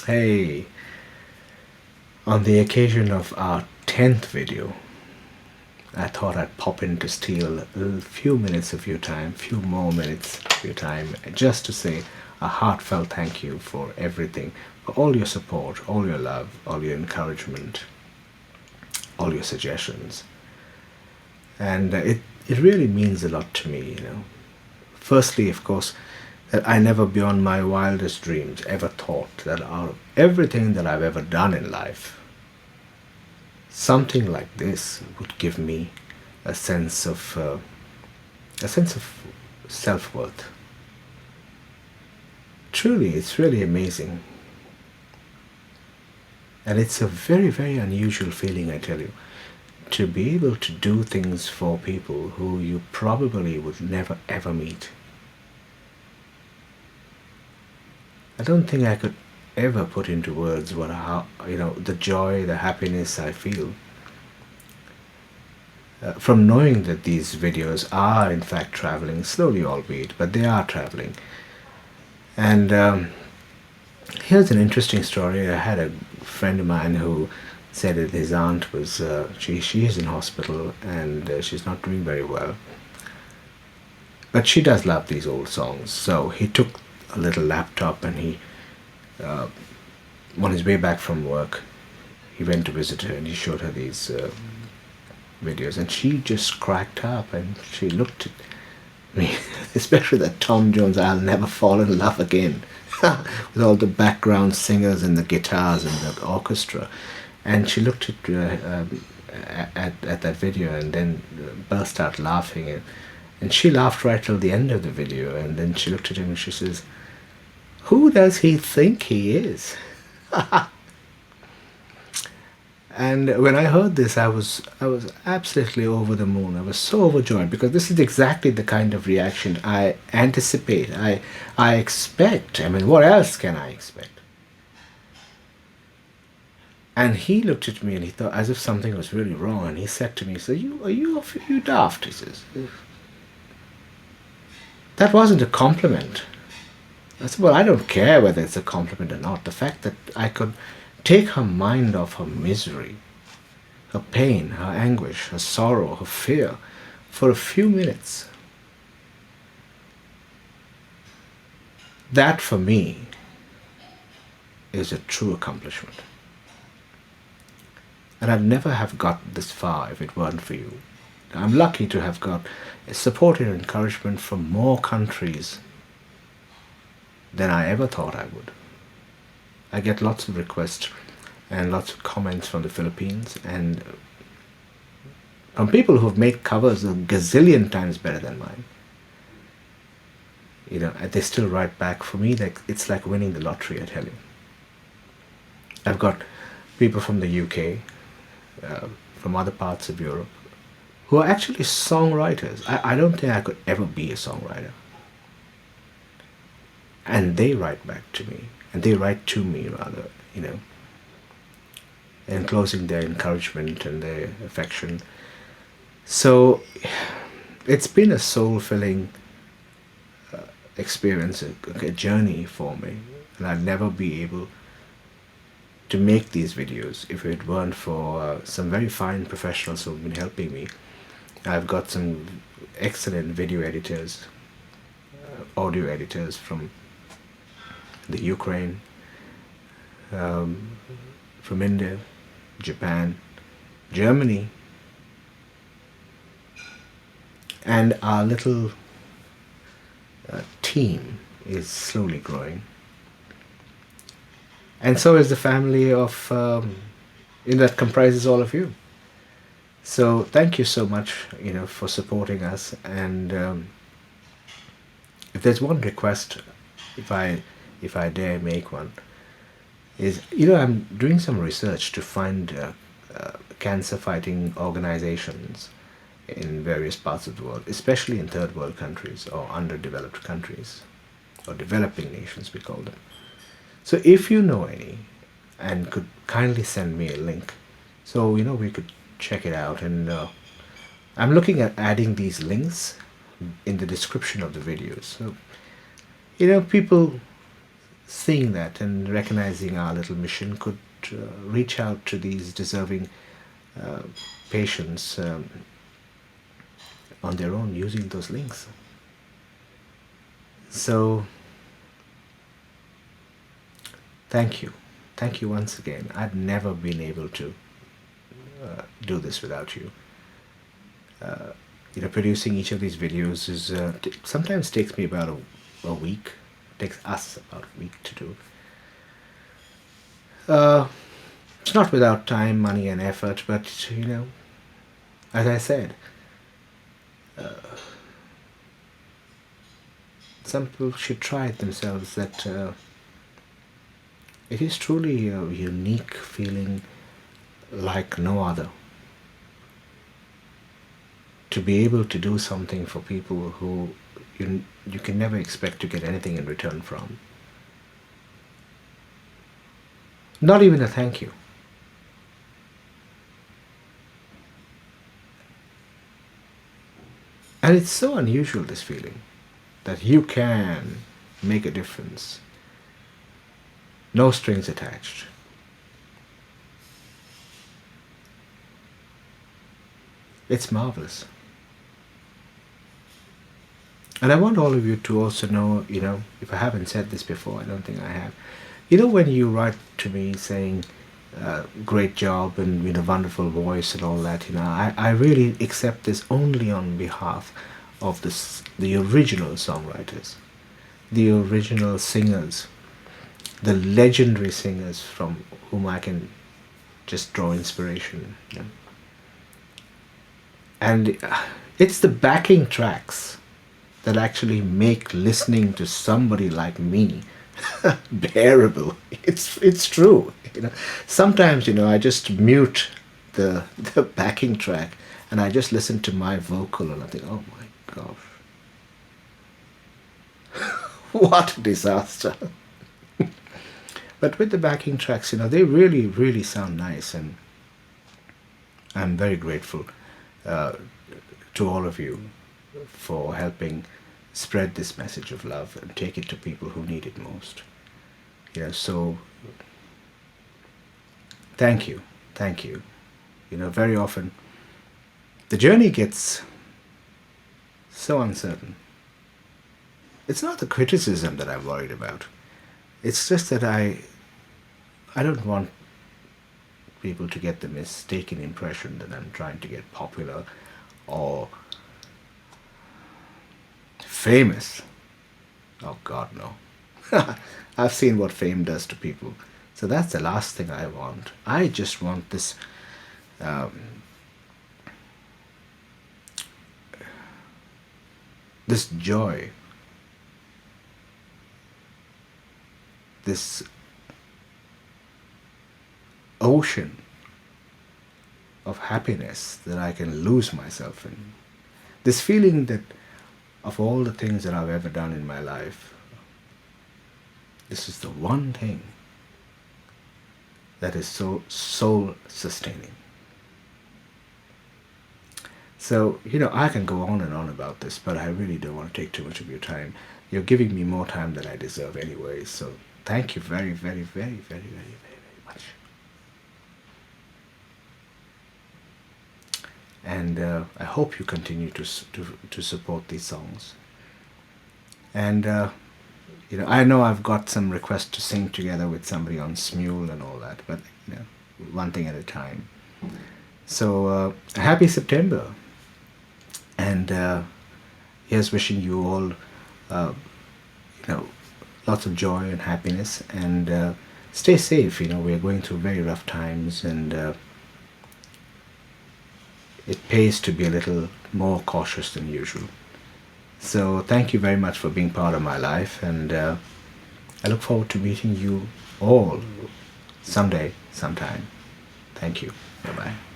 Hey, on the occasion of our 10th video, I thought I'd pop in to steal a few minutes of your time, few more minutes of your time, just to say a heartfelt thank you for everything, for all your support, all your love, all your encouragement, all your suggestions. And it really means a lot to me. Firstly, of course, that I never beyond my wildest dreams ever thought that out of everything that I've ever done in life, something like this would give me a sense of self-worth. Truly, it's really amazing, and it's a very, very unusual feeling, I tell you, to be able to do things for people who you probably would never ever meet. I don't think I could ever put into words what how the joy, the happiness I feel from knowing that these videos are in fact traveling slowly, albeit, but they are traveling. And here's an interesting story. I had a friend of mine who said that his aunt was she is in hospital and she's not doing very well, but she does love these old songs. So he took a little laptop and he on his way back from work, he went to visit her and he showed her these videos, and she just cracked up and she looked at me, especially that Tom Jones "I'll Never Fall in Love Again" with all the background singers and the guitars and the orchestra. And she looked at that video and then burst out laughing. And she laughed right till the end of the video. And then she looked at him and she says, "Who does he think he is?" And when I heard this, I was absolutely over the moon. I was so overjoyed because this is exactly the kind of reaction I anticipate. I expect. I mean, what else can I expect? And he looked at me and he thought as if something was really wrong. And he said to me, "So you daft?" He says, "That wasn't a compliment." I said, "Well, I don't care whether it's a compliment or not. The fact that I could take her mind off her misery, her pain, her anguish, her sorrow, her fear, for a few minutes, that for me is a true accomplishment. And I'd never have got this far if it weren't for you. I'm lucky to have got support and encouragement from more countries than I ever thought I would. I get lots of requests and lots of comments from the Philippines and from people who've made covers a gazillion times better than mine. They still write back. For me, it's like winning the lottery, I tell you. I've got people from the UK, from other parts of Europe, who are actually songwriters. I don't think I could ever be a songwriter. And they write back to me, and they write to me rather, enclosing their encouragement and their affection. So it's been a soul-filling experience, a journey for me, and I'd never be able to make these videos if it weren't for some very fine professionals who've been helping me. I've got some excellent video editors, audio editors from the Ukraine, from India, Japan, Germany, and our little team is slowly growing. And so is the family of that comprises all of you. So thank you so much, for supporting us. And if there's one request, if I dare make one, is I'm doing some research to find cancer fighting organizations in various parts of the world, especially in third world countries or underdeveloped countries, or developing nations we call them. So if you know any, and could kindly send me a link, so we could check it out. And I'm looking at adding these links in the description of the videos. So people seeing that and recognizing our little mission could reach out to these deserving uh, patients on their own using those links. So, thank you. Thank you once again. I've never been able to do this without you. Producing each of these videos is sometimes takes me about a week. Takes us about a week to do. It's not without time, money, and effort, but as I said, some people should try it themselves. That it is truly a unique feeling like no other. To be able to do something for people who you can never expect to get anything in return from. Not even a thank you. And it's so unusual, this feeling, that you can make a difference. No strings attached. It's marvelous. And I want all of you to also know, if I haven't said this before, I don't think I have. When you write to me saying, great job and wonderful voice and all that, I really accept this only on behalf of the original songwriters, the original singers, the legendary singers from whom I can just draw inspiration. And it's the backing tracks that actually make listening to somebody like me bearable. It's true. Sometimes I just mute the backing track and I just listen to my vocal and I think, oh my gosh, what a disaster. But with the backing tracks, they really, really sound nice, and I'm very grateful to all of you for helping spread this message of love and take it to people who need it most. So thank you. Very often the journey gets so uncertain. It's not the criticism that I'm worried about. It's just that I don't want people to get the mistaken impression that I'm trying to get popular or famous. Oh God, no. I've seen what fame does to people. So that's the last thing I want. I just want this this joy, this ocean of happiness that I can lose myself in. This feeling that of all the things that I've ever done in my life, this is the one thing that is so soul sustaining. So, I can go on and on about this, but I really don't want to take too much of your time. You're giving me more time than I deserve anyway, so thank you very, very, very, very, very, very, very much. And I hope you continue to support these songs. And I know I've got some requests to sing together with somebody on Smule and all that, but one thing at a time. So happy September, and here's wishing you all lots of joy and happiness, and stay safe. We're going through very rough times, and it pays to be a little more cautious than usual. So thank you very much for being part of my life, and I look forward to meeting you all someday, sometime. Thank you. Bye-bye.